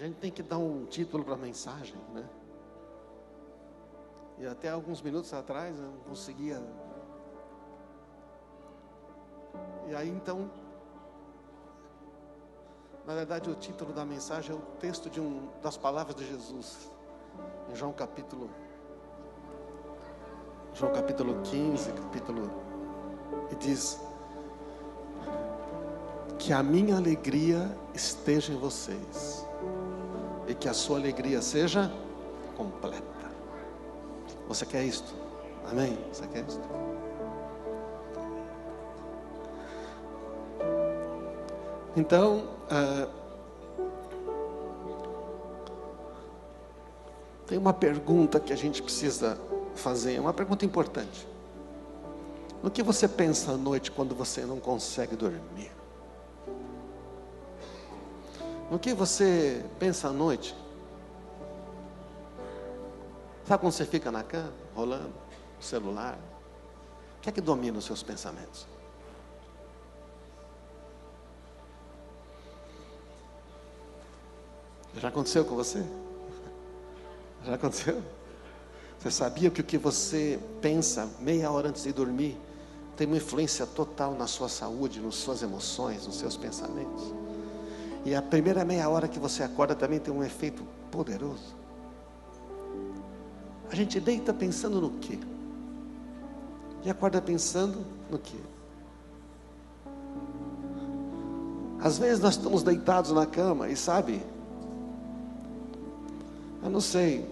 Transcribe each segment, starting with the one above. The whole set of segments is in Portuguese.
gente tem que dar um título para a mensagem, né? E até alguns minutos atrás eu não conseguia. E aí então, na verdade o título da mensagem é o texto das palavras de Jesus, em João capítulo 15, e diz: que a minha alegria esteja em vocês, e que a sua alegria seja completa. Você quer isto? Amém? Você quer isto? Então, tem uma pergunta que a gente precisa fazer, é uma pergunta importante. No que você pensa à noite quando você não consegue dormir? No que você pensa à noite? Sabe quando você fica na cama, rolando o celular? O que é que domina os seus pensamentos? Já aconteceu com você? Já aconteceu? Você sabia que o que você pensa meia hora antes de dormir tem uma influência total na sua saúde, nas suas emoções, nos seus pensamentos? E a primeira meia hora que você acorda também tem um efeito poderoso. A gente deita pensando no quê? E acorda pensando no quê? Às vezes nós estamos deitados na cama e sabe, eu não sei,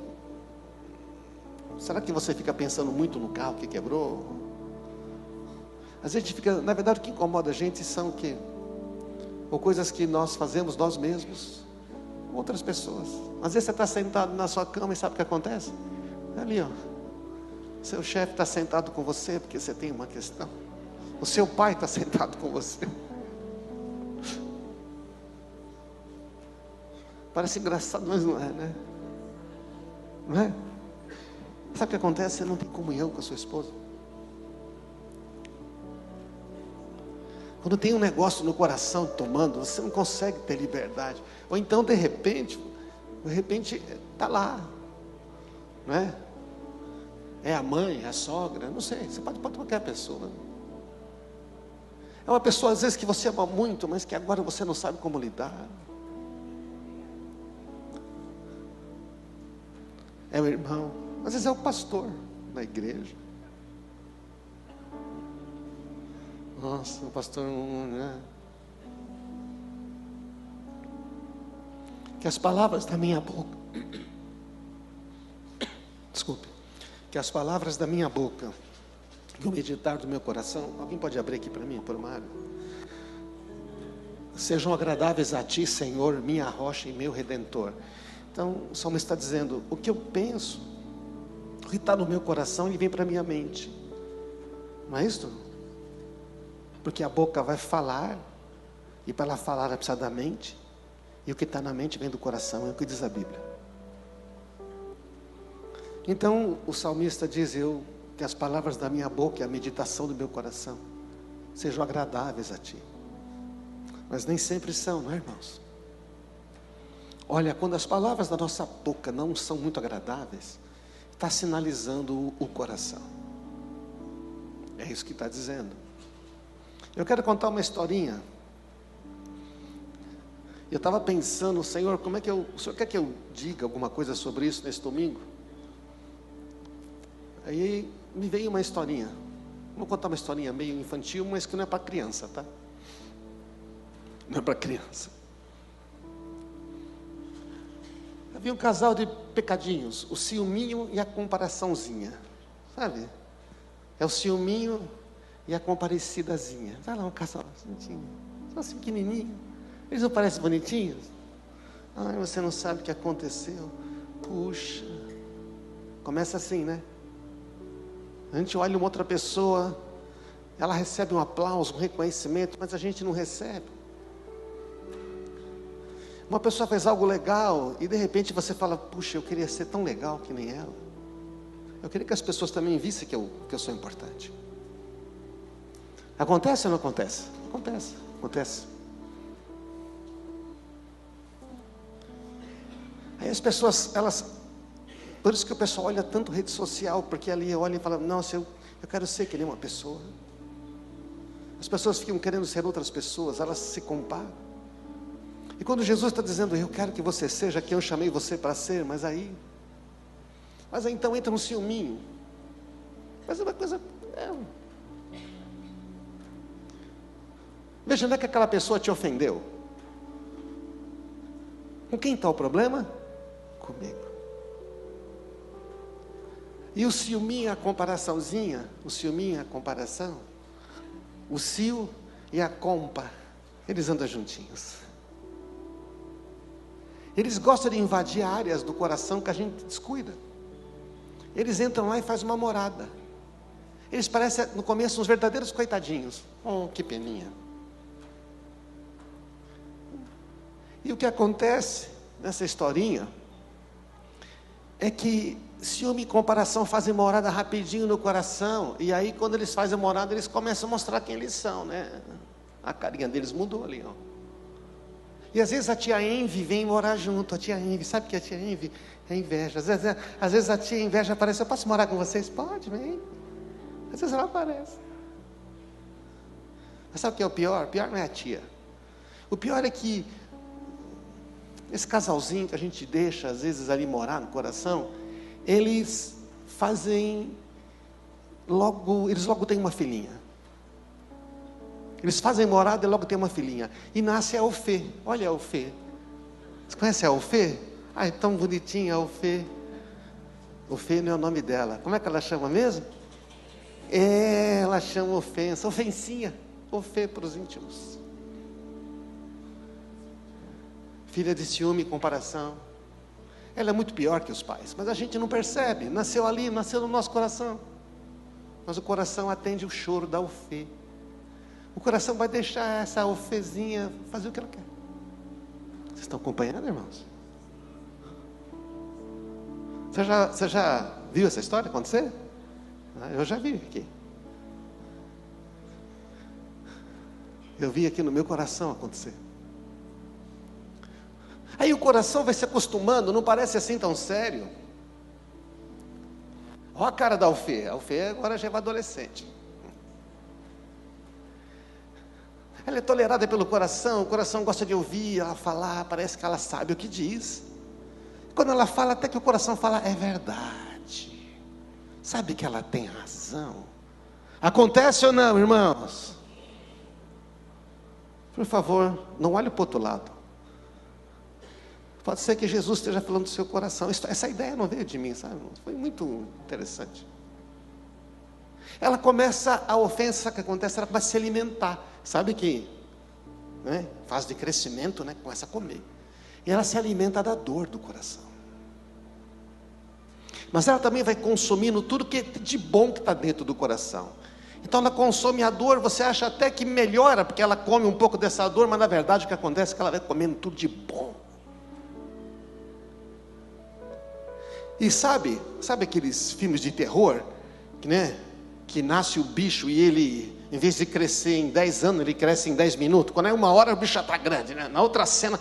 será que você fica pensando muito no carro que quebrou? Às vezes a gente fica, na verdade o que incomoda a gente são o quê? Ou coisas que nós fazemos nós mesmos, outras pessoas. Às vezes você está sentado na sua cama e sabe o que acontece? Ali, ó, seu chefe está sentado com você porque você tem uma questão. O seu pai está sentado com você. Parece engraçado, mas não é, né? Não é? Sabe o que acontece? Você não tem comunhão com a sua esposa. Quando tem um negócio no coração tomando, você não consegue ter liberdade. Ou então, de repente está lá, não é? É a mãe, é a sogra, não sei. Você pode qualquer pessoa. É uma pessoa às vezes que você ama muito, mas que agora você não sabe como lidar. É o irmão, às vezes é o pastor da igreja. Nossa, o pastor, né? Que as palavras da minha boca, desculpe, que as palavras da minha boca e o meditar do meu coração, alguém pode abrir aqui para mim, por uma área, sejam agradáveis a ti, Senhor, minha rocha e meu redentor. Então o salmista está dizendo, o que eu penso, o que está no meu coração, ele vem para a minha mente. Não é isso? Porque a boca vai falar, e para ela falar ela precisa da mente, e o que está na mente vem do coração, é o que diz a Bíblia. Então o salmista diz, que as palavras da minha boca e a meditação do meu coração sejam agradáveis a ti. Mas nem sempre são, não é, irmãos? Olha, quando as palavras da nossa boca não são muito agradáveis, está sinalizando o coração. É isso que está dizendo. Eu quero contar uma historinha. Eu estava pensando, Senhor, o Senhor quer que eu diga alguma coisa sobre isso nesse domingo? Aí me veio uma historinha. Vou contar uma historinha meio infantil, mas que não é para criança, tá? Não é para criança. Havia um casal de pecadinhos, o ciúminho e a comparaçãozinha, sabe? É o ciúminho e a comparecidazinha. Vai lá, um casal bonitinho, só assim pequenininho. Eles não parecem bonitinhos? Ai, você não sabe o que aconteceu. Puxa, começa assim, né? A gente olha uma outra pessoa, ela recebe um aplauso, um reconhecimento, mas a gente não recebe. Uma pessoa faz algo legal e de repente você fala, puxa, eu queria ser tão legal que nem ela. Eu queria que as pessoas também vissem que eu sou importante. Acontece ou não acontece? Acontece. Aí as pessoas, por isso que o pessoal olha tanto rede social, porque ali olha e fala, nossa, eu quero ser que nem uma pessoa. As pessoas ficam querendo ser outras pessoas, elas se comparam. E quando Jesus está dizendo, eu quero que você seja quem eu chamei você para ser, mas aí então entra um ciúminho. Mas é uma coisa... Veja, não é que aquela pessoa te ofendeu. Com quem está o problema? Comigo. E o ciúminho, a comparaçãozinha, o cio e a compa, eles andam juntinhos. Eles gostam de invadir áreas do coração que a gente descuida. Eles entram lá e fazem uma morada. Eles parecem, no começo, uns verdadeiros coitadinhos. Oh, que peninha. E o que acontece nessa historinha é que ciúme e comparação fazem morada rapidinho no coração. E aí, quando eles fazem morada, eles começam a mostrar quem eles são, né? A carinha deles mudou ali, ó. E às vezes a tia Envy vem morar junto. A tia Envy, sabe o que é a tia Envy? É inveja. Às vezes a tia Inveja aparece, eu posso morar com vocês? Pode, vem. Às vezes ela aparece. Mas sabe o que é o pior? O pior não é a tia. O pior é que esse casalzinho que a gente deixa, às vezes, ali morar no coração, eles logo têm uma filhinha. Eles fazem morada e logo tem uma filhinha. E nasce a Alfê. Olha a Alfê. Você conhece a Alfê? É tão bonitinha a Alfê. Alfê não é o nome dela. Como é que ela chama mesmo? Ela chama ofensa. Ofensinha. Alfê para os íntimos. Filha de ciúme e comparação. Ela é muito pior que os pais, mas a gente não percebe. Nasceu ali, nasceu no nosso coração. Mas o coração atende o choro da Alfê. O coração vai deixar essa Alfezinha fazer o que ela quer. Vocês estão acompanhando, irmãos? Você já viu essa história acontecer? Eu já vi aqui. Eu vi aqui no meu coração acontecer. Aí o coração vai se acostumando, não parece assim tão sério. Olha a cara da Alfê. A Alfê agora já é uma adolescente. Ela é tolerada pelo coração, o coração gosta de ouvir ela falar, parece que ela sabe o que diz. Quando ela fala, até que o coração fala, é verdade. Sabe que ela tem razão. Acontece ou não, irmãos? Por favor, não olhe para o outro lado. Pode ser que Jesus esteja falando do seu coração. Essa ideia não veio de mim, sabe? Foi muito interessante. Ela começa, a ofensa que acontece, ela começa a se alimentar. Sabe que, né, fase de crescimento, né, começa a comer. E ela se alimenta da dor do coração. Mas ela também vai consumindo tudo que de bom que está dentro do coração. Então ela consome a dor, você acha até que melhora, porque ela come um pouco dessa dor, mas na verdade o que acontece é que ela vai comendo tudo de bom. E sabe aqueles filmes de terror, que nasce o bicho e ele, em vez de crescer em 10 anos, ele cresce em 10 minutos. Quando é 1 hora, o bicho já está grande, né? Na outra cena...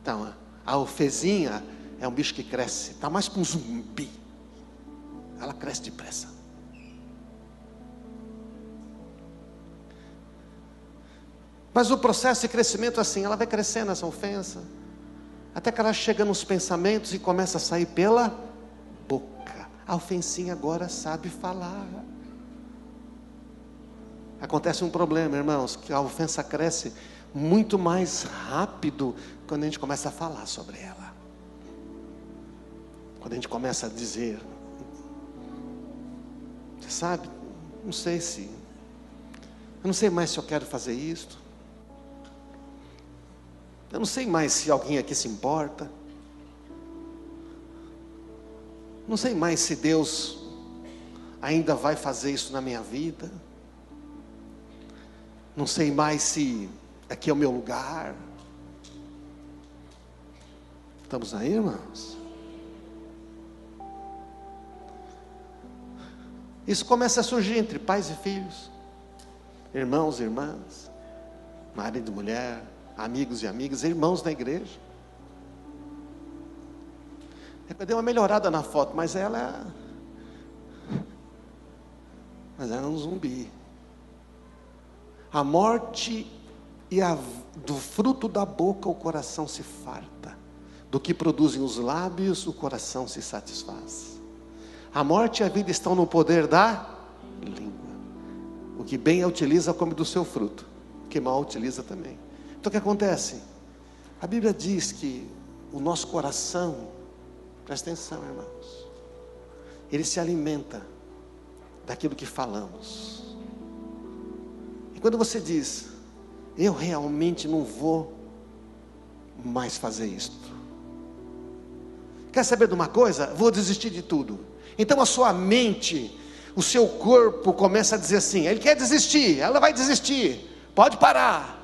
Então, a Alfezinha é um bicho que cresce, está mais para um zumbi. Ela cresce depressa. Mas o processo de crescimento é assim, ela vai crescendo essa ofensa, até que ela chega nos pensamentos e começa a sair pela boca. A ofensinha agora sabe falar. Acontece um problema, irmãos, que a ofensa cresce muito mais rápido quando a gente começa a falar sobre ela. Quando a gente começa a dizer, você sabe, eu não sei mais se eu quero fazer isso. Eu não sei mais se alguém aqui se importa. Não sei mais se Deus ainda vai fazer isso na minha vida. Não sei mais se aqui é o meu lugar. Estamos aí, irmãos? Isso começa a surgir entre pais e filhos, irmãos e irmãs, marido e mulher, amigos e amigas, irmãos na igreja. Eu dei uma melhorada na foto, mas ela é um zumbi. A morte do fruto da boca o coração se farta, do que produzem os lábios o coração se satisfaz. A morte e a vida estão no poder da língua. O que bem a utiliza come do seu fruto, o que mal utiliza também. Então o que acontece? A Bíblia diz que o nosso coração, presta atenção, irmãos, ele se alimenta daquilo que falamos. E quando você diz, eu realmente não vou mais fazer isto, quer saber de uma coisa? Vou desistir de tudo. Então a sua mente, o seu corpo começa a dizer assim, ele quer desistir, ela vai desistir, pode parar,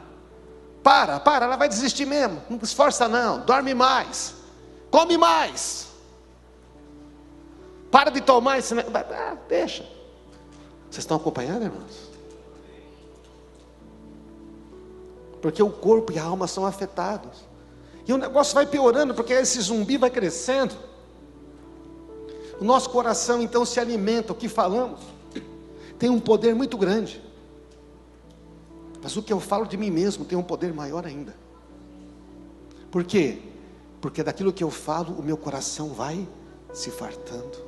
para, ela vai desistir mesmo, não esforça não, dorme mais, come mais, para de tomar esse deixa. Vocês estão acompanhando, irmãos? Porque o corpo e a alma são afetados, e o negócio vai piorando, porque esse zumbi vai crescendo. O nosso coração então se alimenta, o que falamos tem um poder muito grande, mas o que eu falo de mim mesmo tem um poder maior ainda. Por quê? Porque daquilo que eu falo, o meu coração vai se fartando.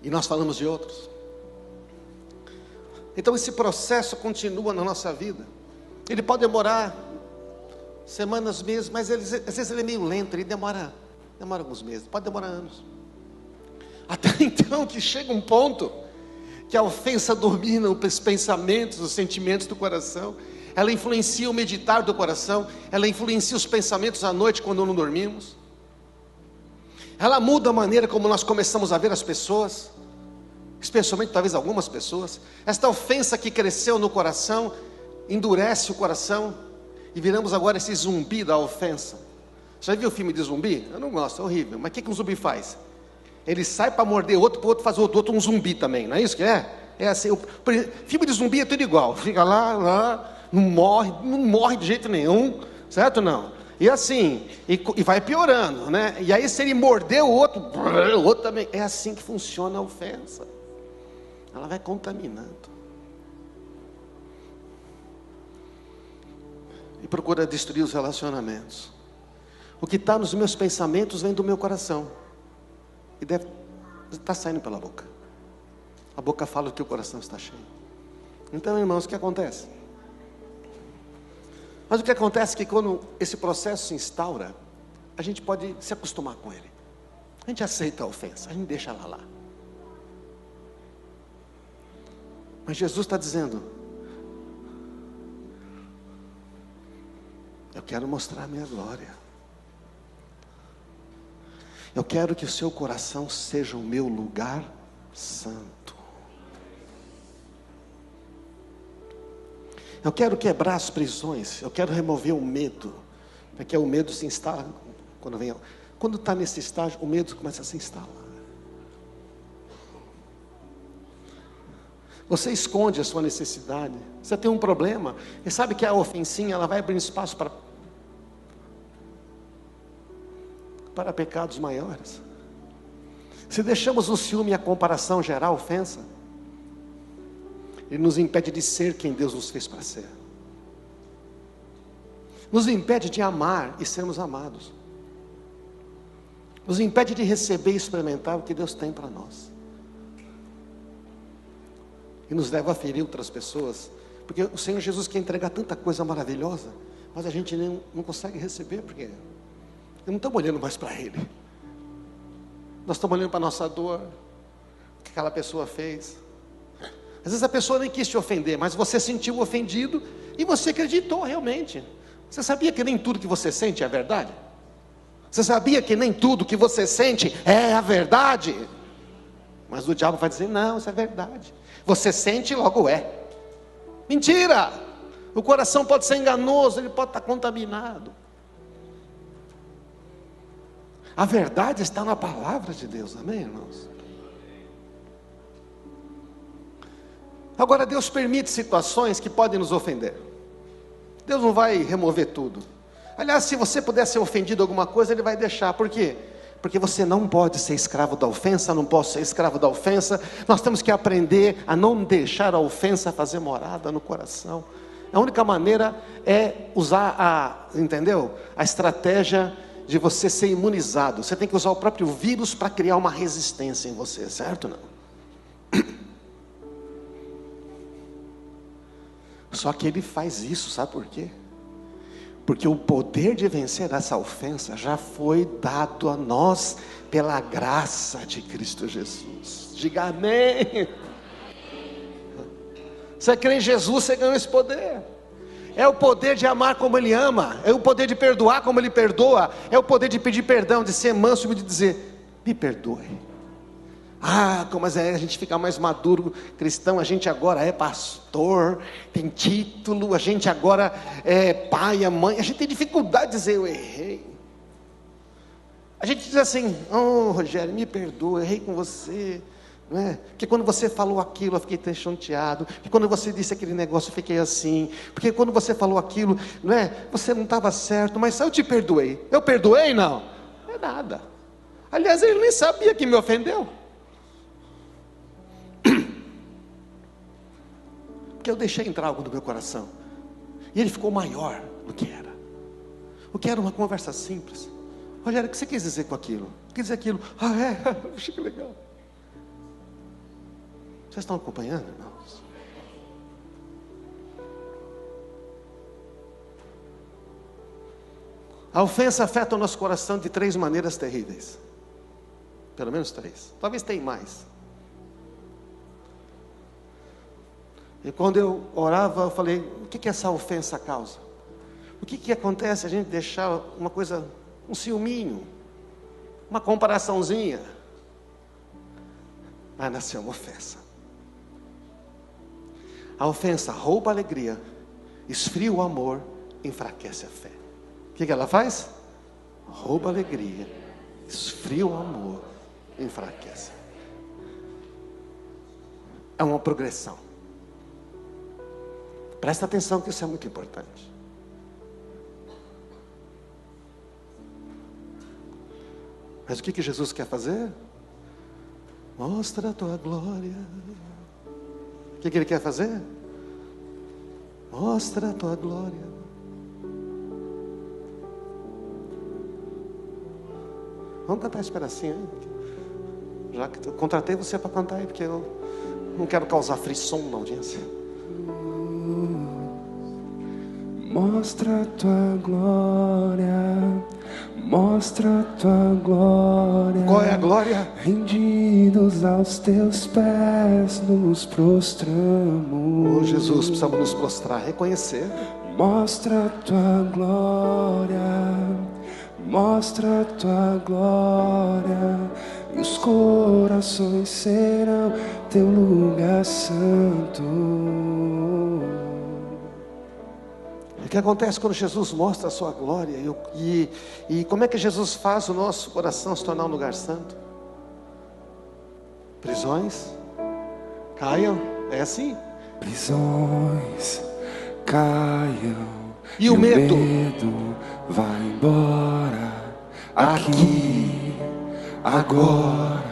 E nós falamos de outros. Então esse processo continua na nossa vida. Ele pode demorar semanas, meses, mas às vezes ele é meio lento, ele demora alguns meses, pode demorar anos. Até então que chega um ponto que a ofensa domina os pensamentos, os sentimentos do coração. Ela influencia o meditar do coração, ela influencia os pensamentos à noite quando não dormimos. Ela muda a maneira como nós começamos a ver as pessoas, especialmente talvez algumas pessoas. Esta ofensa que cresceu no coração endurece o coração e viramos agora esse zumbi da ofensa. Já viu o filme de zumbi? Eu não gosto, é horrível. Mas o que um zumbi faz? Ele sai para morder outro, para o outro fazer o outro um zumbi também, não é isso que é? É assim, filme de zumbi é tudo igual, fica lá, não morre de jeito nenhum, certo ou não? E assim, e vai piorando, né? E aí se ele morder o outro também, é assim que funciona a ofensa. Ela vai contaminando. E procura destruir os relacionamentos. O que está nos meus pensamentos vem do meu coração. E deve estar saindo pela boca. A boca fala que o coração está cheio. Então, irmãos, o que acontece? Mas o que acontece é que quando esse processo se instaura, a gente pode se acostumar com ele. A gente aceita a ofensa, a gente deixa ela lá. Mas Jesus está dizendo, eu quero mostrar a minha glória. Eu quero que o seu coração seja o meu lugar santo. Eu quero quebrar as prisões. Eu quero remover o medo. Porque o medo se instala quando está nesse estágio, o medo começa a se instalar. Você esconde a sua necessidade. Você tem um problema. E sabe que a ofensinha, ela vai abrindo espaço para pecados maiores. Se deixamos o ciúme e a comparação gerar a ofensa, ele nos impede de ser quem Deus nos fez para ser. Nos impede de amar e sermos amados. Nos impede de receber e experimentar o que Deus tem para nós. E nos leva a ferir outras pessoas. Porque o Senhor Jesus quer entregar tanta coisa maravilhosa, mas a gente não consegue receber, porque não estamos olhando mais para Ele. Nós estamos olhando para a nossa dor, o que aquela pessoa fez. Às vezes a pessoa nem quis te ofender, mas você sentiu ofendido e você acreditou realmente. Você sabia que nem tudo que você sente é verdade? Você sabia que nem tudo que você sente é a verdade? Mas o diabo vai dizer, não, isso é verdade. Você sente, logo é. Mentira! O coração pode ser enganoso, ele pode estar contaminado. A verdade está na palavra de Deus, amém, irmãos? Agora, Deus permite situações que podem nos ofender. Deus não vai remover tudo. Aliás, se você puder ser ofendido alguma coisa, Ele vai deixar. Por quê? Porque você não pode ser escravo da ofensa, não posso ser escravo da ofensa. Nós temos que aprender a não deixar a ofensa fazer morada no coração. A única maneira é usar entendeu? A estratégia de você ser imunizado. Você tem que usar o próprio vírus para criar uma resistência em você, certo ou não? Só que ele faz isso, sabe por quê? Porque o poder de vencer essa ofensa já foi dado a nós pela graça de Cristo Jesus. Diga amém. Você crê em Jesus, você ganhou esse poder. É o poder de amar como Ele ama, é o poder de perdoar como Ele perdoa, é o poder de pedir perdão, de ser manso e de dizer, me perdoe. Mas a gente fica mais maduro, cristão, a gente agora é pastor, tem título, a gente agora é pai, é mãe, a gente tem dificuldade de dizer, eu errei. A gente diz assim, Rogério, me perdoa, eu errei com você. Não é? Porque quando você falou aquilo, eu fiquei chateado. Porque quando você disse aquele negócio, eu fiquei assim. Porque quando você falou aquilo, não é? Você não estava certo, mas eu te perdoei. Eu perdoei? Não. Não é nada. Aliás, ele nem sabia que me ofendeu. Porque eu deixei entrar algo no meu coração. E ele ficou maior do que era. O que era uma conversa simples. Rogério, o que você quis dizer com aquilo? Quis dizer aquilo. Achei que legal. Vocês estão acompanhando, irmãos? A ofensa afeta o nosso coração de 3 maneiras terríveis. Pelo menos 3. Talvez tenha mais. E quando eu orava, eu falei, o que essa ofensa causa? O que acontece a gente deixar uma coisa, um ciúminho, uma comparaçãozinha? Vai nascer uma ofensa. A ofensa rouba a alegria, esfria o amor, enfraquece a fé. O que ela faz? Rouba a alegria, esfria o amor, enfraquece. É uma progressão. Presta atenção que isso é muito importante. Mas o que Jesus quer fazer? Mostra a tua glória. O que Ele quer fazer? Mostra a tua glória. Vamos cantar esse pedacinho aí? Já que eu contratei você para cantar aí, porque eu não quero causar frisson na audiência. Mostra a tua glória, mostra a tua glória. Qual é a glória? Rendidos aos teus pés nos prostramos. Jesus, precisamos nos prostrar, reconhecer. Mostra a tua glória, mostra a tua glória, e os corações serão teu lugar santo. O que acontece quando Jesus mostra a sua glória? E como é que Jesus faz o nosso coração se tornar um lugar santo? Prisões caiam, é assim? Prisões caiam e o medo vai embora. Aqui, agora,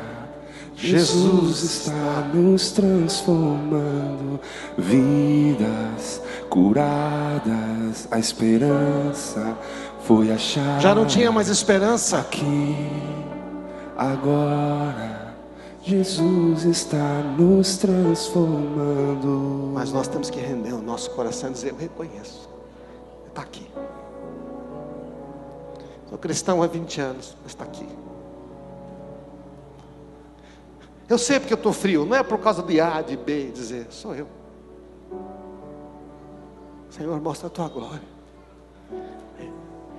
Jesus está nos transformando. Vidas curadas, a esperança foi achada. Já não tinha mais esperança. Aqui, agora, Jesus está nos transformando. Mas nós temos que render o nosso coração e dizer, eu reconheço, está aqui. Sou cristão há 20 anos, mas está aqui. Eu sei porque eu estou frio, não é por causa de A, de B, dizer, sou eu. Senhor, mostra a tua glória.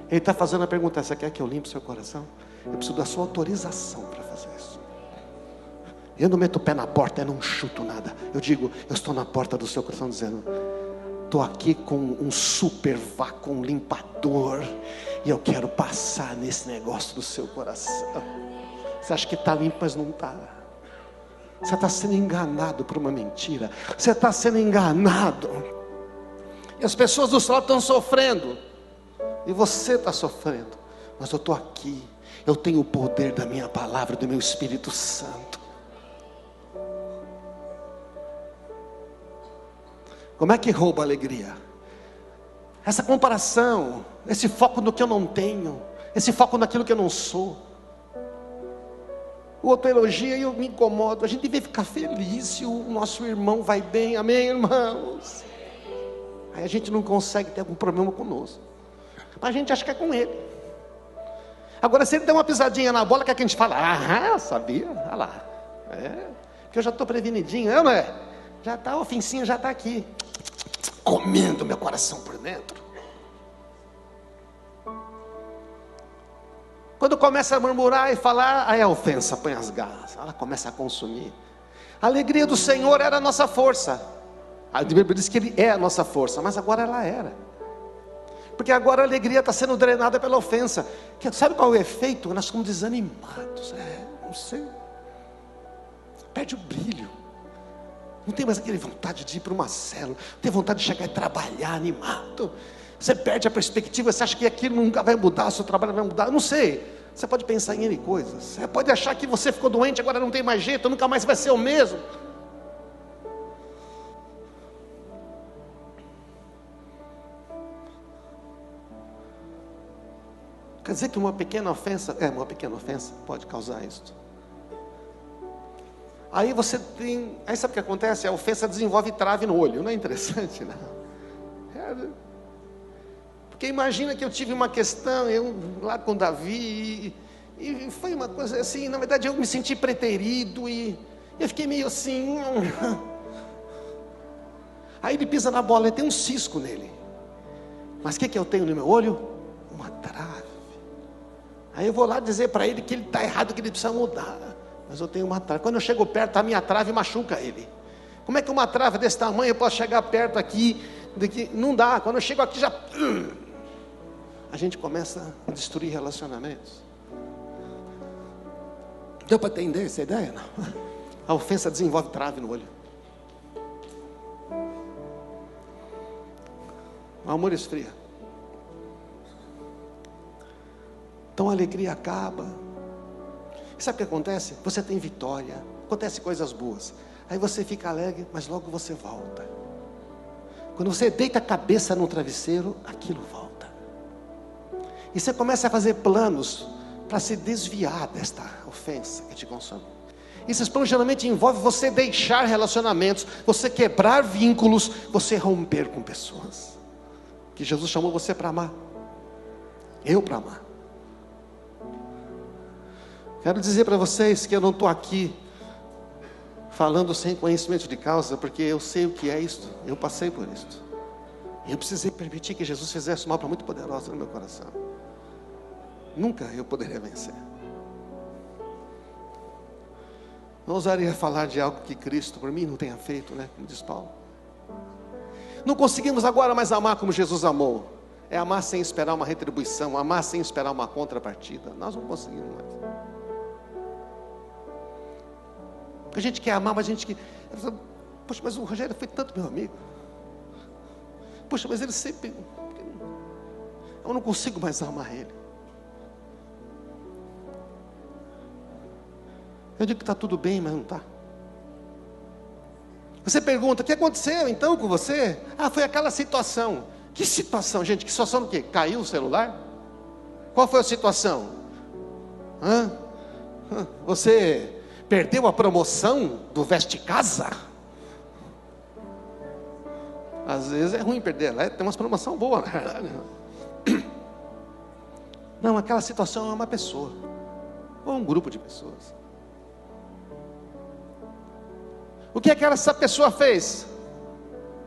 Ele está fazendo a pergunta, você quer que eu limpe seu coração? Eu preciso da sua autorização para fazer isso. Eu não meto o pé na porta, eu não chuto nada. Eu digo, eu estou na porta do seu coração dizendo, estou aqui com um super vácuo limpador e eu quero passar nesse negócio do seu coração. Você acha que está limpo, mas não está. Você está sendo enganado por uma mentira. Você está sendo enganado. E as pessoas do seu lado estão sofrendo. E você está sofrendo. Mas eu estou aqui. Eu tenho o poder da minha palavra, do meu Espírito Santo. Como é que rouba a alegria? Essa comparação, esse foco no que eu não tenho, esse foco naquilo que eu não sou. O outro elogia e eu me incomodo. A gente deve ficar feliz se o nosso irmão vai bem, amém, irmãos? Aí a gente não consegue ter algum problema conosco, mas a gente acha que é com ele. Agora, se ele der uma pisadinha na bola, que é que a gente fala? Ah, sabia? Olha lá. Porque eu já estou prevenidinho, não é? Já está, a ofensinha já está aqui, comendo meu coração por dentro. Quando começa a murmurar e falar, aí a ofensa põe as garras, ela começa a consumir. A alegria do Senhor era a nossa força. A Bíblia diz que Ele é a nossa força, mas agora ela era. Porque agora a alegria está sendo drenada pela ofensa. Sabe qual é o efeito? Nós ficamos desanimados. Não sei. Perde o brilho. Não tem mais aquela vontade de ir para uma célula. Não tem vontade de chegar e trabalhar animado. Você perde a perspectiva. Você acha que aquilo nunca vai mudar. O seu trabalho vai mudar. Eu não sei. Você pode pensar em N coisas. Você pode achar que você ficou doente, agora não tem mais jeito. Nunca mais vai ser o mesmo. Quer dizer que uma pequena ofensa pode causar isso. Aí você tem, aí sabe o que acontece? A ofensa desenvolve trave no olho. Não é interessante, não? Porque imagina que eu tive uma questão, lá com Davi, e foi uma coisa assim, na verdade eu me senti preterido, e eu fiquei meio assim. Aí ele pisa na bola, e tem um cisco nele. Mas o que eu tenho no meu olho? Uma trave. Aí eu vou lá dizer para ele que ele está errado, que ele precisa mudar. Mas eu tenho uma trave. Quando eu chego perto, a minha trave machuca ele. Como é que uma trave desse tamanho eu posso chegar perto aqui? Não dá. Quando eu chego aqui já... A gente começa a destruir relacionamentos. Deu para entender essa ideia? Não. A ofensa desenvolve trave no olho. O amor esfria. Então a alegria acaba. E sabe o que acontece? Você tem vitória, acontece coisas boas. Aí você fica alegre, mas logo você volta. Quando você deita a cabeça no travesseiro, aquilo volta. E você começa a fazer planos para se desviar desta ofensa que te consome. Esses planos geralmente envolvem você deixar relacionamentos, você quebrar vínculos, você romper com pessoas. Que Jesus chamou você para amar. Eu para amar. Quero dizer para vocês que eu não estou aqui falando sem conhecimento de causa, porque eu sei o que é isto, eu passei por isto. Eu precisei permitir que Jesus fizesse uma obra muito poderosa no meu coração. Nunca eu poderia vencer. Não ousaria falar de algo que Cristo por mim não tenha feito, né? Como diz Paulo. Não conseguimos agora mais amar como Jesus amou. É amar sem esperar uma retribuição, amar sem esperar uma contrapartida. Nós não conseguimos mais. A gente quer amar, mas a gente quer... Poxa, mas o Rogério foi tanto meu amigo. Poxa, mas ele sempre... Eu não consigo mais amar ele. Eu digo que está tudo bem, mas não está. Você pergunta, o que aconteceu então com você? Ah, foi aquela situação. Que situação, gente? Que situação do quê? Caiu o celular? Qual foi a situação? Você... perdeu a promoção do Veste Casa? Às vezes é ruim perder, né? Tem umas promoções boas, né? Não, aquela situação é uma pessoa, ou um grupo de pessoas. O que essa pessoa fez?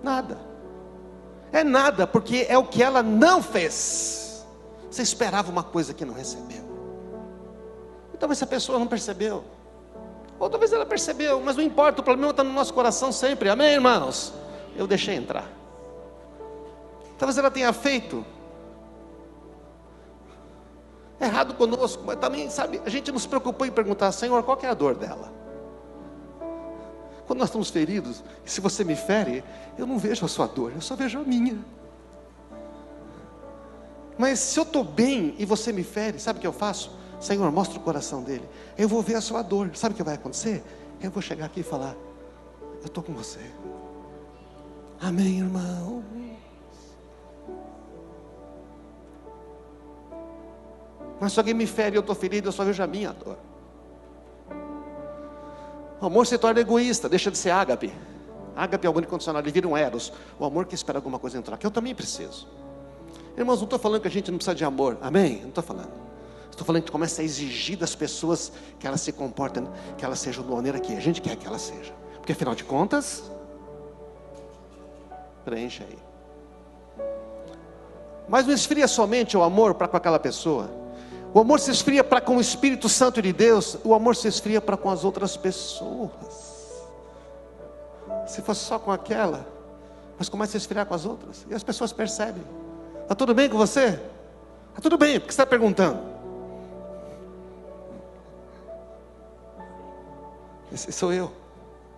Nada. É nada, porque é o que ela não fez. Você esperava uma coisa que não recebeu. Então essa pessoa não percebeu. Ou talvez ela percebeu, mas não importa, o problema está no nosso coração sempre, amém, irmãos? Eu deixei entrar. Talvez ela tenha feito errado conosco, mas também, sabe, a gente não se preocupou em perguntar, Senhor, qual que é a dor dela? Quando nós estamos feridos, e se você me fere, eu não vejo a sua dor, eu só vejo a minha. Mas se eu estou bem e você me fere, sabe o que eu faço? Senhor, mostra o coração dele. Eu vou ver a sua dor. Sabe o que vai acontecer? Eu vou chegar aqui e falar: eu estou com você. Amém, irmão. Mas se alguém me fere e eu estou ferido, eu só vejo a minha dor. O amor se torna egoísta, deixa de ser ágape. Ágape é o amor incondicional, ele vira um eros. O amor que espera alguma coisa entrar, que eu também preciso. Irmãos, não estou falando que a gente não precisa de amor, amém? Não estou falando. Estou falando que tu começa a exigir das pessoas que elas se comportem, que elas sejam da maneira que a gente quer que elas sejam. Porque afinal de contas, preenche aí. Mas não esfria somente o amor para com aquela pessoa. O amor se esfria para com o Espírito Santo de Deus. O amor se esfria para com as outras pessoas. Se fosse só com aquela, mas começa a esfriar com as outras. E as pessoas percebem. Está tudo bem com você? Está tudo bem, porque você está perguntando. Esse sou eu.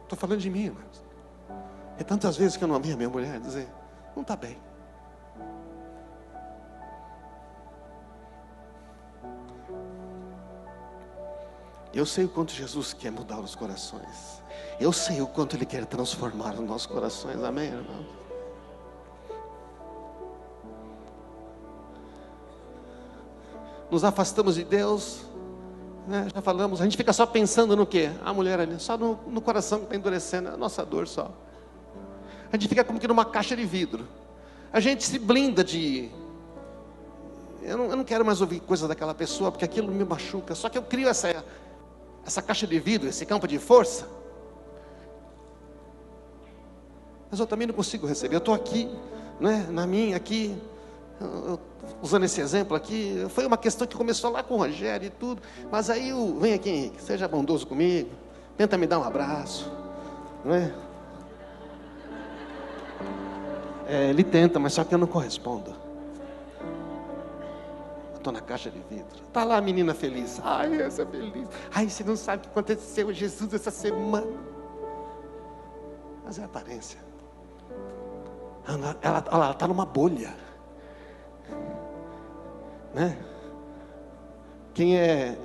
Estou falando de mim, irmãos. É tantas vezes que eu não amei a minha mulher dizer: não está bem. Eu sei o quanto Jesus quer mudar os corações. Eu sei o quanto Ele quer transformar os nossos corações. Amém, irmão? Nos afastamos de Deus, né? Já falamos, a gente fica só pensando no quê? A mulher ali, só no coração que está endurecendo, a nossa dor só. A gente fica como que numa caixa de vidro. A gente se blinda de... Eu não quero mais ouvir coisas daquela pessoa, porque aquilo me machuca. Só que eu crio essa caixa de vidro, esse campo de força. Mas eu também não consigo receber. Eu estou aqui, né, na minha, aqui, usando esse exemplo aqui. Foi uma questão que começou lá com o Rogério e tudo. Mas aí, vem aqui, Henrique, seja bondoso comigo. Tenta me dar um abraço. Não é? Ele tenta, mas só que eu não correspondo. Estou na caixa de vidro. Está lá a menina feliz. Ai, essa feliz. Ai, você não sabe o que aconteceu a Jesus essa semana. Mas é aparência. Ela está numa bolha. Né? Quem é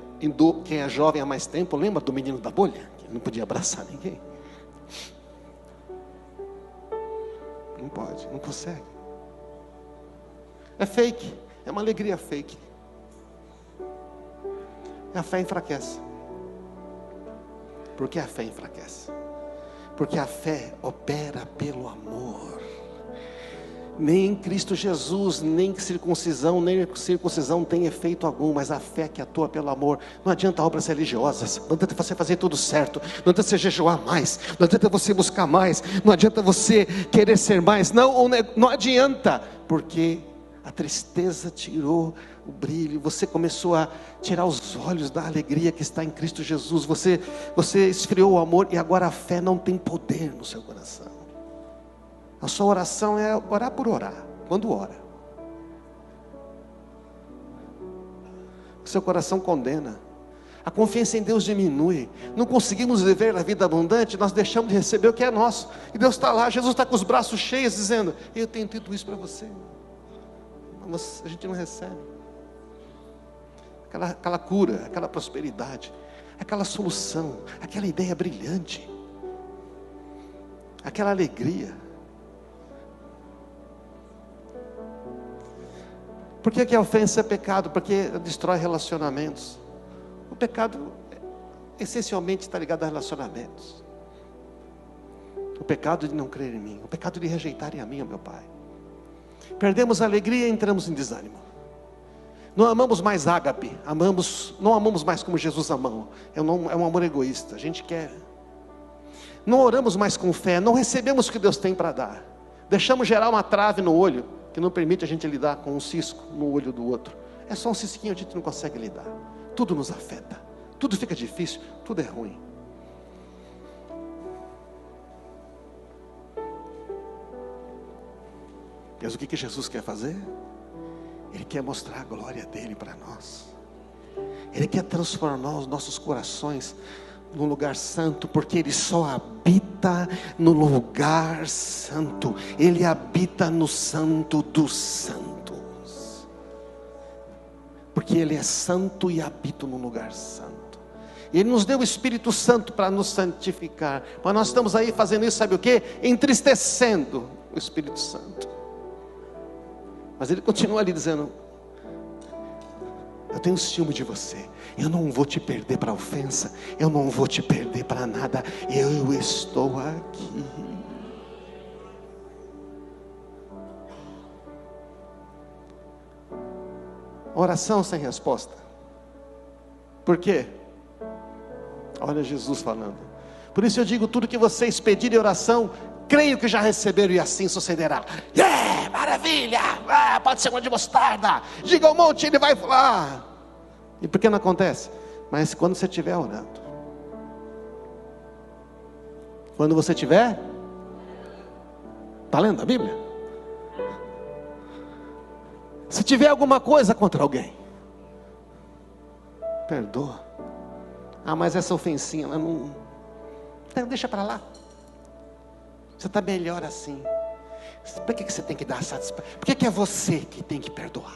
jovem há mais tempo, lembra do menino da bolha? Que não podia abraçar ninguém. Não pode, não consegue. É fake. É uma alegria fake. A fé enfraquece. Por que a fé enfraquece? Porque a fé opera pelo amor. Nem Cristo Jesus, nem circuncisão tem efeito algum, mas a fé que atua pelo amor. Não adianta obras religiosas, não adianta você fazer tudo certo, não adianta você jejuar mais, não adianta você buscar mais, não adianta você querer ser mais, não adianta, porque a tristeza tirou o brilho, você começou a tirar os olhos da alegria que está em Cristo Jesus, você esfriou o amor e agora a fé não tem poder no seu coração. A sua oração é orar por orar, quando ora. O seu coração condena, a confiança em Deus diminui, não conseguimos viver a vida abundante, nós deixamos de receber o que é nosso, e Deus está lá, Jesus está com os braços cheios dizendo: eu tenho tudo isso para você. Mas a gente não recebe aquela cura, aquela prosperidade, aquela solução, aquela ideia brilhante, aquela alegria. Por que a ofensa é pecado? Porque destrói relacionamentos. O pecado essencialmente está ligado a relacionamentos. O pecado de não crer em mim, o pecado de rejeitarem a mim, meu Pai. Perdemos a alegria e entramos em desânimo. Não amamos mais ágape, não amamos mais como Jesus amou. É um amor egoísta, a gente quer. Não oramos mais com fé, não recebemos o que Deus tem para dar. Deixamos gerar uma trave no olho, que não permite a gente lidar com um cisco no olho do outro. É só um cisquinho, a gente não consegue lidar. Tudo nos afeta, tudo fica difícil, tudo é ruim. Mas o que Jesus quer fazer? Ele quer mostrar a glória dele para nós. Ele quer transformar os nossos corações num lugar santo, porque Ele só habita no lugar santo. Ele habita no santo dos santos. porque Ele é santo e habita no lugar santo. Ele nos deu o Espírito Santo para nos santificar, mas nós estamos aí fazendo isso, sabe o quê? Entristecendo o Espírito Santo. Mas Ele continua ali dizendo: eu tenho ciúme de você, eu não vou te perder para ofensa, eu não vou te perder para nada, eu estou aqui. Oração sem resposta. Por quê? Olha Jesus falando. Por isso eu digo: tudo que vocês pedirem em oração, creio que já receberam, e assim sucederá. Maravilha! Pode ser uma de mostarda. Diga ao monte, ele vai falar. E por que não acontece? Mas quando você estiver orando, quando você estiver, está lendo a Bíblia? Se tiver alguma coisa contra alguém, perdoa. Mas essa ofensinha, ela não, deixa para lá. Você está melhor assim. Por que você tem que dar satisfação? Por que é você que tem que perdoar?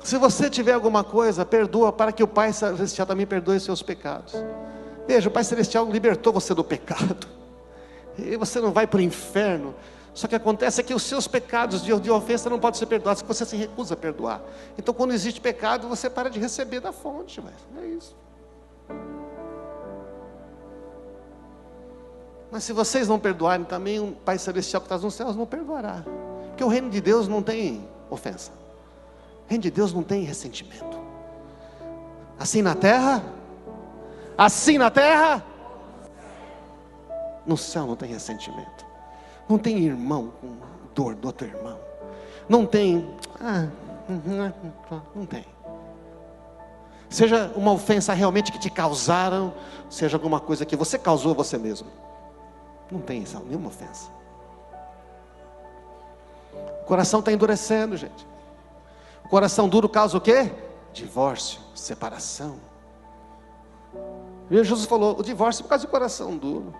Se você tiver alguma coisa, perdoa, para que o Pai Celestial também perdoe os seus pecados. Veja, o Pai Celestial libertou você do pecado, e você não vai para o inferno. Só que acontece é que os seus pecados de ofensa não podem ser perdoados, se você se recusa a perdoar. Então, quando existe pecado, você para de receber da fonte, é isso. Mas se vocês não perdoarem, também o Pai Celestial que está nos céus não perdoará. Porque o reino de Deus não tem ofensa. O reino de Deus não tem ressentimento. Assim na terra, no céu não tem ressentimento. Não tem irmão com dor do outro irmão. Não tem, não tem. Seja uma ofensa realmente que te causaram, seja alguma coisa que você causou a você mesmo. Não tem isso, nenhuma ofensa. O coração está endurecendo, gente. O coração duro causa o quê? Divórcio, separação. E Jesus falou: o divórcio é por causa de coração duro.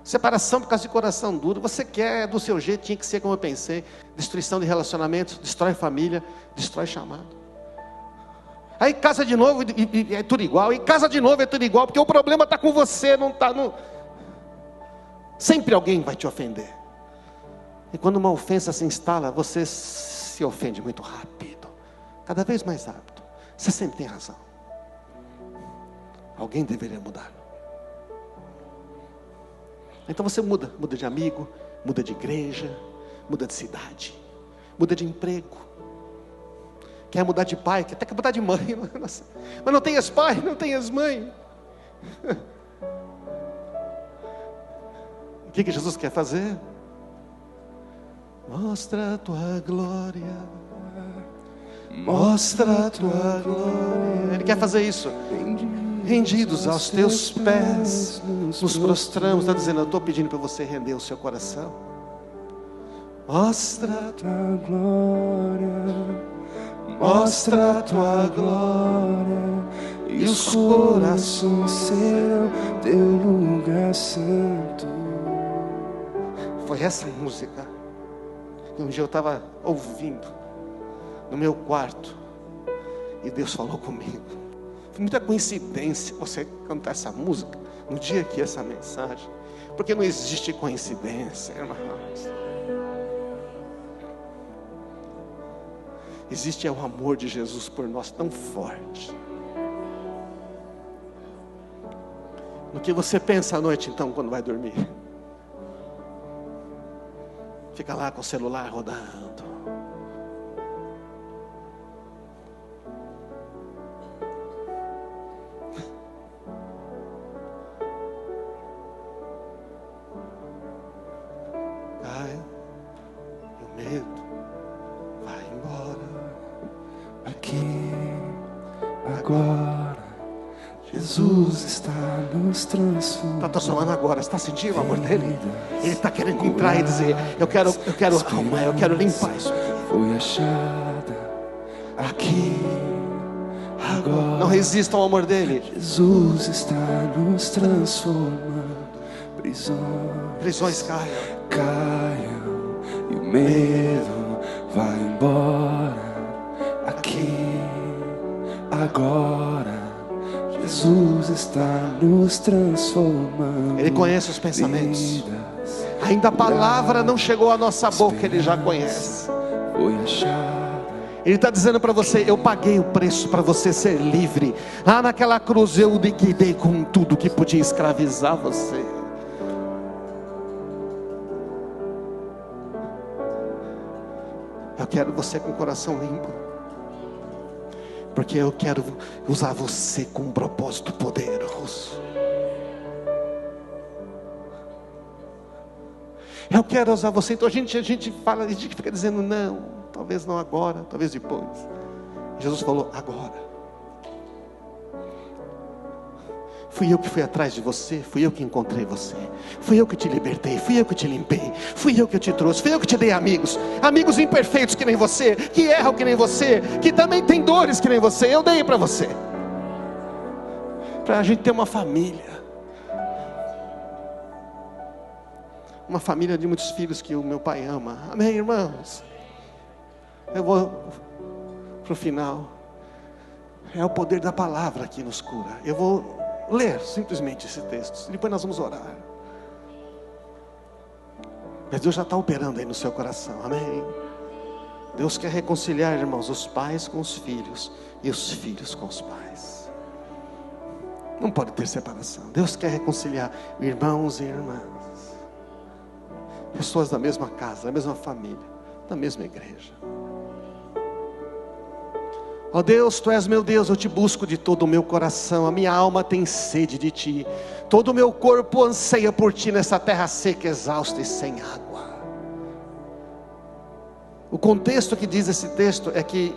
Separação por causa de coração duro. Você quer do seu jeito, tinha que ser como eu pensei. Destruição de relacionamentos, destrói família, destrói chamado. Aí casa de novo e é tudo igual. E casa de novo é tudo igual, porque o problema está com você, não está no... Sempre alguém vai te ofender. E quando uma ofensa se instala, você se ofende muito rápido. Cada vez mais rápido. Você sempre tem razão. Alguém deveria mudar. Então você muda de amigo, muda de igreja, muda de cidade, muda de emprego. Quer mudar de pai, quer até mudar de mãe. Mas não tenhas pai, não tenhas mãe. O que Jesus quer fazer? Mostra a tua glória. Mostra a tua glória. Ele quer fazer isso. Rendidos aos teus pés, nos prostramos. Está dizendo: eu estou pedindo para você render o seu coração. Mostra a tua glória. Mostra a tua glória. E os corações serão teu lugar santo. Foi essa música que um dia eu estava ouvindo no meu quarto, e Deus falou comigo. Foi muita coincidência você cantar essa música no dia que essa mensagem, porque não existe coincidência, irmãos. Existe o amor de Jesus por nós tão forte. No que você pensa à noite, então, quando vai dormir? Fica lá com o celular rodando. Cai, e o medo vai embora. Aqui, agora, Jesus está nos transformando. Está transformando agora. Está sentindo o amor dele? Ele está querendo entrar e dizer: eu quero arrumar, eu quero limpar isso aqui. Foi achada aqui, agora. Não resistam ao amor dele. Jesus está nos transformando. Prisões Prisões caiam. caiam e o medo vai embora. Aqui, agora, Jesus está nos transformando. Ele conhece os pensamentos. Vidas, Ainda a palavra não chegou à nossa boca, Ele já conhece. foi achada. Ele está dizendo para você: eu paguei o preço para você ser livre. Naquela cruz eu liquidei com tudo que podia escravizar você. Eu quero você com o coração limpo, porque eu quero usar você com um propósito poderoso. Eu quero usar você. Então a gente fala, a gente fica dizendo não, talvez não agora, talvez depois. Jesus falou: agora. Fui eu que fui atrás de você, fui eu que encontrei você, fui eu que te libertei, fui eu que te limpei, fui eu que te trouxe, fui eu que te dei amigos imperfeitos que nem você, que erram que nem você, que também tem dores que nem você. Eu dei para você, para a gente ter uma família de muitos filhos que o meu pai ama. Amém, irmãos? Eu vou para o final. É o poder da palavra que nos cura. Eu vou ler simplesmente esse texto, depois nós vamos orar. Mas Deus já está operando aí no seu coração. Amém? Deus quer reconciliar, irmãos, os pais com os filhos e os filhos com os pais. Não pode ter separação. Deus quer reconciliar irmãos e irmãs, pessoas da mesma casa, da mesma família, da mesma igreja. Ó Deus, Tu és meu Deus, eu Te busco de todo o meu coração. A minha alma tem sede de Ti, todo o meu corpo anseia por Ti nessa terra seca, exausta e sem água. O contexto que diz esse texto é que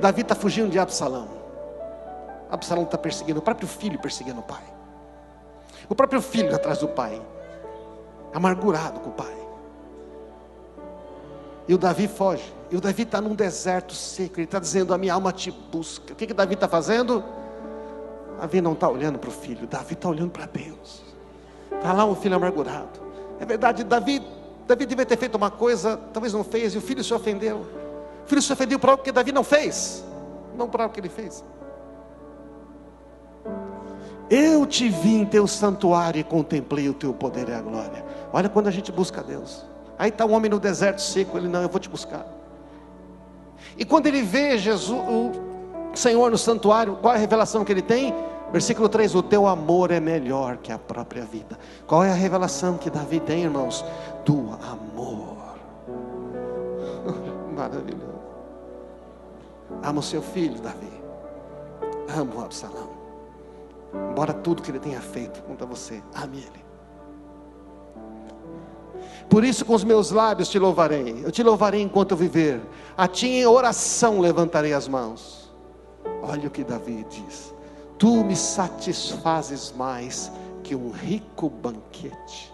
Davi está fugindo de Absalão. Absalão está perseguindo o próprio filho, perseguindo o pai. O próprio filho atrás do pai, amargurado com o pai. E o Davi foge. E o Davi está num deserto seco. Ele está dizendo: a minha alma te busca. O que Davi está fazendo? Davi não está olhando para o filho. Davi está olhando para Deus. Está lá um filho amargurado. É verdade, Davi devia ter feito uma coisa, talvez não fez, e o filho se ofendeu. O filho se ofendeu por algo que Davi não fez, não por algo que ele fez. Eu te vi em teu santuário e contemplei o teu poder e a glória. Olha quando a gente busca Deus. Aí está um homem no deserto seco, ele: não, eu vou te buscar. E quando ele vê Jesus, o Senhor no santuário, qual é a revelação que ele tem? Versículo 3: o teu amor é melhor que a própria vida. Qual é a revelação que Davi tem, irmãos? Do amor. Maravilhoso. Ama o seu filho, Davi. Ama o Absalão. Embora tudo que ele tenha feito contra você, ame ele. Por isso com os meus lábios te louvarei. Eu te louvarei enquanto eu viver. A ti em oração levantarei as mãos. Olha o que Davi diz: tu me satisfazes mais que um rico banquete,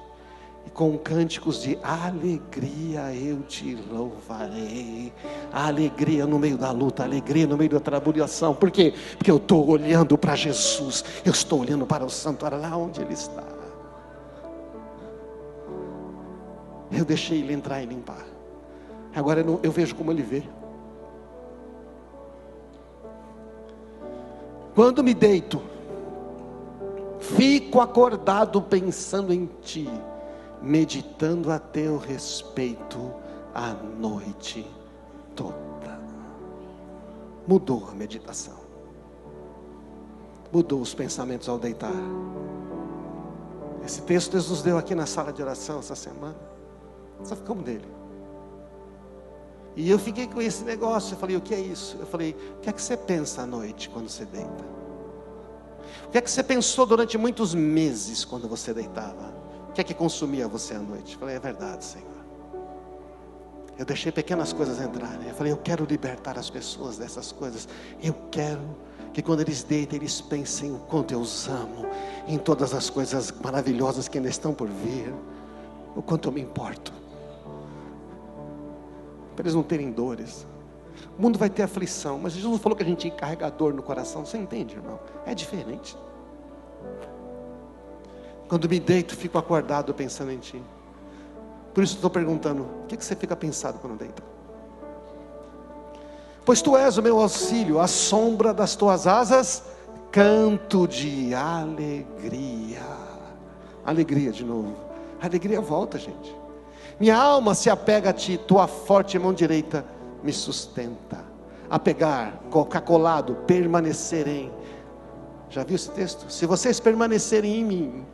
e com cânticos de alegria eu te louvarei. A alegria no meio da luta, a alegria no meio da tribulação. Por quê? Porque eu estou olhando para Jesus, eu estou olhando para o santuário, lá onde Ele está. Eu deixei Ele entrar e limpar. Agora eu vejo como Ele vê. Quando me deito, fico acordado pensando em Ti, meditando a Teu respeito a noite toda. Mudou a meditação, mudou os pensamentos ao deitar. Esse texto Deus nos deu aqui na sala de oração essa semana. Só ficamos dele. E eu fiquei com esse negócio. Eu falei: o que é isso? Eu falei: o que é que você pensa à noite quando você deita? O que é que você pensou durante muitos meses quando você deitava? O que é que consumia você à noite? Eu falei: é verdade, Senhor. Eu deixei pequenas coisas entrarem. Eu falei: eu quero libertar as pessoas dessas coisas. Eu quero que quando eles deitem, eles pensem o quanto eu os amo, em todas as coisas maravilhosas que ainda estão por vir, o quanto eu me importo, para eles não terem dores. O mundo vai ter aflição, mas Jesus falou que a gente tinha carregador no coração. Você entende, irmão? É diferente. Quando me deito, fico acordado pensando em Ti. Por isso estou perguntando, o que você fica pensando quando deita? Pois Tu és o meu auxílio, à sombra das Tuas asas, canto de alegria. Alegria de novo. A alegria volta, gente. Minha alma se apega a Ti, Tua forte mão direita me sustenta. Apegar, colocar colado, permanecerem. Já viu esse texto? Se vocês permanecerem em mim,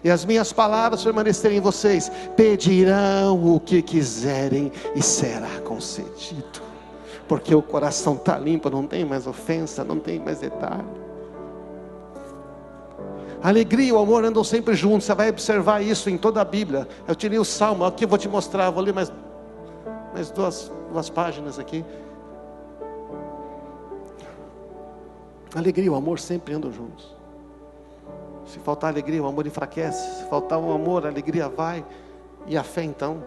e as minhas palavras permanecerem em vocês, pedirão o que quiserem e será concedido. Porque o coração está limpo, não tem mais ofensa, não tem mais detalhe. A alegria e o amor andam sempre juntos. Você vai observar isso em toda a Bíblia. Eu tirei o Salmo, aqui eu vou te mostrar. Vou ler mais duas páginas aqui. A alegria e o amor sempre andam juntos. Se faltar alegria, o amor enfraquece. Se faltar o amor, a alegria vai. E a fé então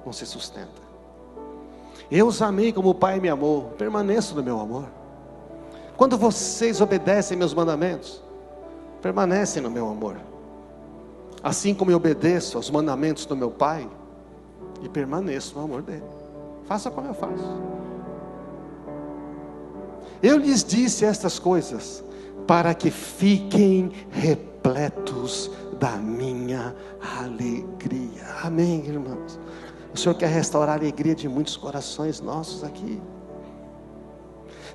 não se sustenta. Eu os amei como o Pai me amou. Permaneço no meu amor. Quando vocês obedecem meus mandamentos, permanecem no meu amor. Assim como eu obedeço aos mandamentos do meu Pai, e permaneço no amor dele. Faça como eu faço. Eu lhes disse estas coisas para que fiquem repletos da minha alegria. Amém, irmãos? O Senhor quer restaurar a alegria de muitos corações nossos aqui.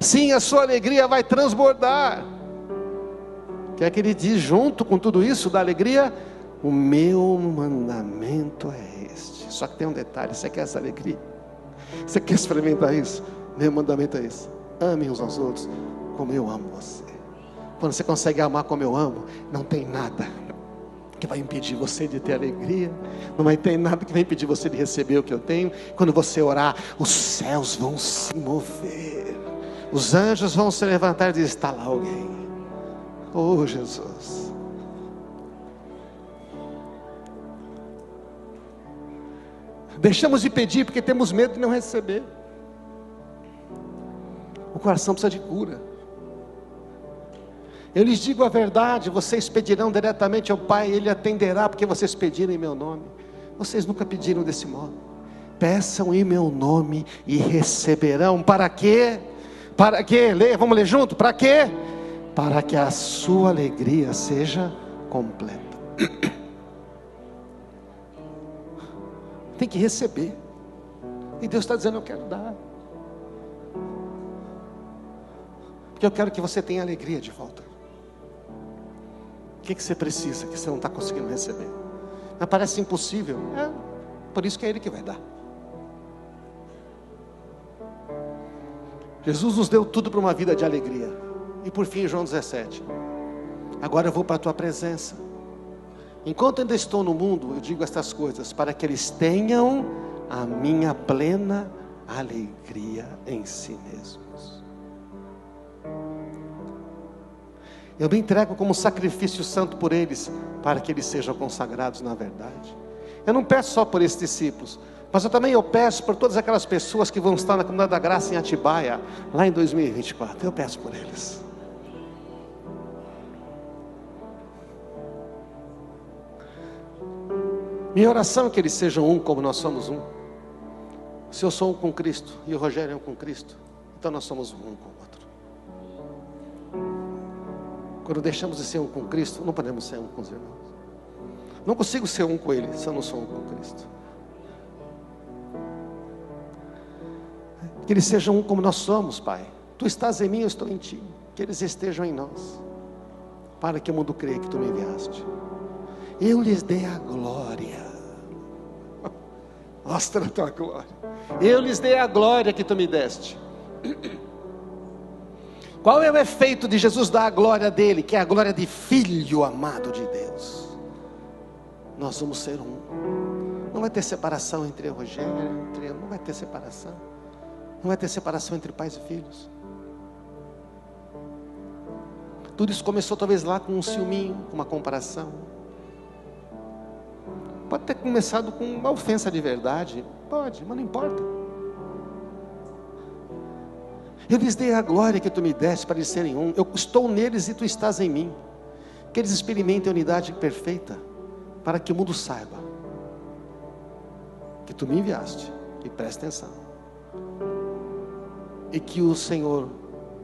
Sim, a sua alegria vai transbordar. O que é que ele diz junto com tudo isso da alegria? O meu mandamento é este. Só que tem um detalhe: você quer essa alegria? Você quer experimentar isso? Meu mandamento é esse: amem uns aos outros como eu amo você. Quando você consegue amar como eu amo, não tem nada que vai impedir você de ter alegria. Não vai ter nada que vai impedir você de receber o que eu tenho. Quando você orar, os céus vão se mover, os anjos vão se levantar e dizer: está lá alguém. Oh Jesus. Deixamos de pedir porque temos medo de não receber. O coração precisa de cura. Eu lhes digo a verdade: vocês pedirão diretamente ao Pai, Ele atenderá, porque vocês pediram em meu nome. Vocês nunca pediram desse modo. Peçam em meu nome e receberão. Para quê? Para quê? Vamos ler junto? Para quê? Para que a sua alegria seja completa. Tem que receber. E Deus está dizendo: eu quero dar. Porque eu quero que você tenha alegria de volta. O que você precisa que você não está conseguindo receber? Mas parece impossível. Por isso que é Ele que vai dar. Jesus nos deu tudo para uma vida de alegria. E por fim, João 17: agora eu vou para a tua presença. Enquanto ainda estou no mundo, eu digo estas coisas, para que eles tenham a minha plena alegria em si mesmos. Eu me entrego como sacrifício santo por eles, para que eles sejam consagrados na verdade. Eu não peço só por esses discípulos, mas eu peço por todas aquelas pessoas que vão estar na Comunidade da Graça em Atibaia, lá em 2024. Eu peço por eles. Minha oração é que eles sejam um como nós somos um. Se eu sou um com Cristo e o Rogério é um com Cristo, então nós somos um com o outro. Quando deixamos de ser um com Cristo, não podemos ser um com os irmãos. Não consigo ser um com Ele se eu não sou um com Cristo. Que eles sejam um como nós somos, Pai. Tu estás em mim, eu estou em Ti. Que eles estejam em nós, para que o mundo creia que Tu me enviaste. Eu lhes dei a glória. Mostra a Tua glória. Eu lhes dei a glória que Tu me deste. Qual é o efeito de Jesus dar a glória dele? Que é a glória de Filho amado de Deus. Nós vamos ser um. Não vai ter separação entre eu e Rogério, não vai ter separação. Não vai ter separação entre pais e filhos. Tudo isso começou talvez lá com um ciúminho, com uma comparação. Pode ter começado com uma ofensa de verdade. Pode, mas não importa. Eu lhes dei a glória que Tu me deste para eles serem um. Eu estou neles e Tu estás em mim. que eles experimentem a unidade perfeita, para que o mundo saiba que tu me enviaste, e preste atenção, e que o Senhor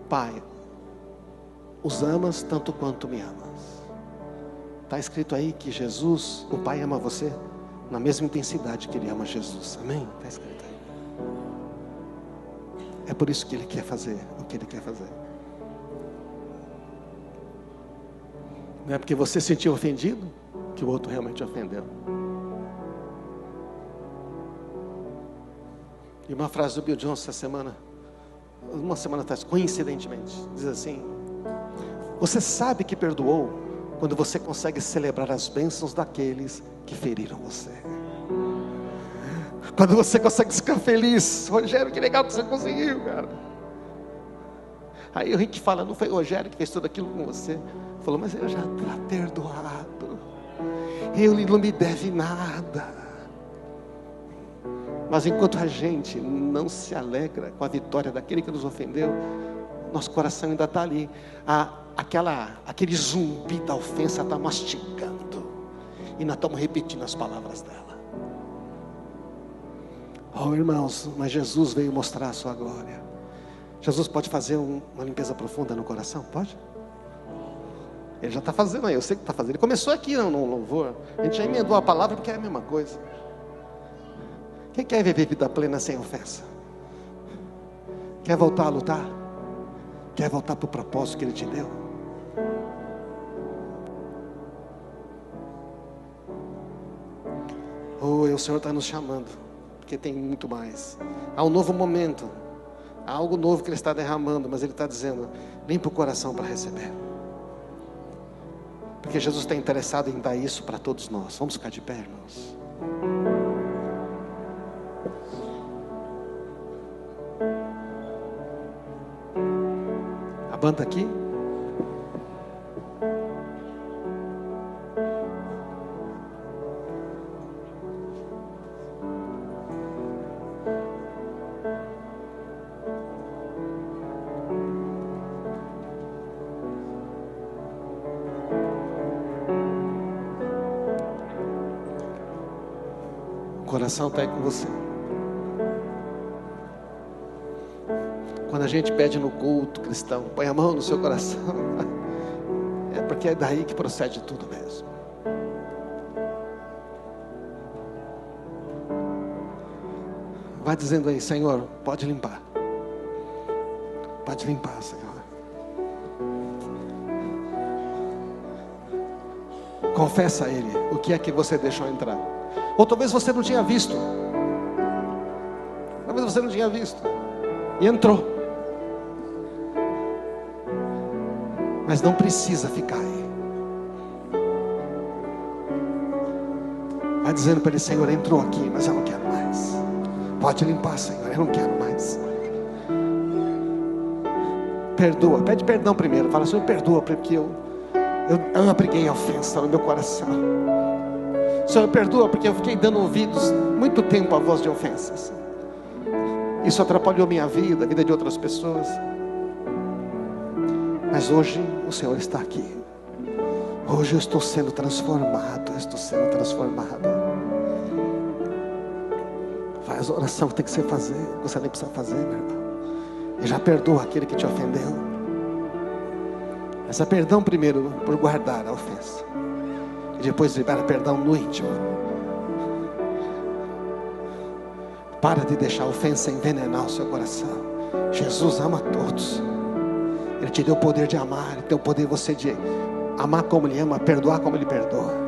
Pai os amas tanto quanto me amas. Está escrito aí que Jesus, o Pai, ama você na mesma intensidade que Ele ama Jesus. Amém? Está escrito aí. É por isso que Ele quer fazer o que Ele quer fazer. Não é porque você se sentiu ofendido que o outro realmente ofendeu. E uma frase do Bill Johnson essa semana, uma semana atrás, coincidentemente, diz assim: você sabe que perdoou quando você consegue celebrar as bênçãos daqueles que feriram você. Quando você consegue ficar feliz. Rogério, que legal que você conseguiu, cara. Aí o Rick fala: não foi o Rogério que fez tudo aquilo com você? Falou: mas eu já está perdoado, ele não me deve nada. Mas enquanto a gente não se alegra com a vitória daquele que nos ofendeu, nosso coração ainda está ali. Aquele zumbi da ofensa está mastigando, e nós estamos repetindo as palavras dela. Oh, irmãos, mas Jesus veio mostrar a sua glória. Jesus pode fazer uma limpeza profunda no coração? Pode? Ele já está fazendo aí, eu sei que está fazendo. Ele começou aqui no louvor, a gente já emendou a palavra porque é a mesma coisa. Quem quer viver vida plena sem ofensa? Quer voltar a lutar? Quer voltar para o propósito que Ele te deu? Oh, o Senhor está nos chamando, porque tem muito mais. Há um novo momento, há algo novo que Ele está derramando, mas Ele está dizendo: limpa o coração para receber. Porque Jesus está interessado em dar isso para todos nós. Vamos ficar de pé, irmãos. A banda aqui. O coração está aí com você. Quando a gente pede no culto cristão, põe a mão no seu coração, é porque é daí que procede tudo mesmo. Vai dizendo aí: Senhor, pode limpar. Pode limpar, Senhor. Confessa a Ele o que é que você deixou entrar. Ou talvez você não tinha visto. Talvez você não tinha visto. E entrou. Mas não precisa ficar aí. Vai dizendo para Ele: Senhor, entrou aqui, mas eu não quero mais. Pode limpar, Senhor, eu não quero mais. Perdoa, pede perdão primeiro. Fala: Senhor, perdoa, porque eu abriguei a ofensa no meu coração. Senhor, perdoa, porque eu fiquei dando ouvidos muito tempo à voz de ofensas. Isso atrapalhou minha vida, a vida de outras pessoas. Mas hoje o Senhor está aqui. Hoje eu estou sendo transformado. Eu estou sendo transformado. Faz a oração que tem que ser fazer. Você nem precisa fazer, meu irmão. E já perdoa aquele que te ofendeu. Mas é perdão primeiro por guardar a ofensa. E depois libera perdão no íntimo. Para de deixar a ofensa envenenar o seu coração. Jesus ama todos. Ele te deu o poder de amar. Ele tem o poder você de amar como Ele ama, perdoar como Ele perdoa.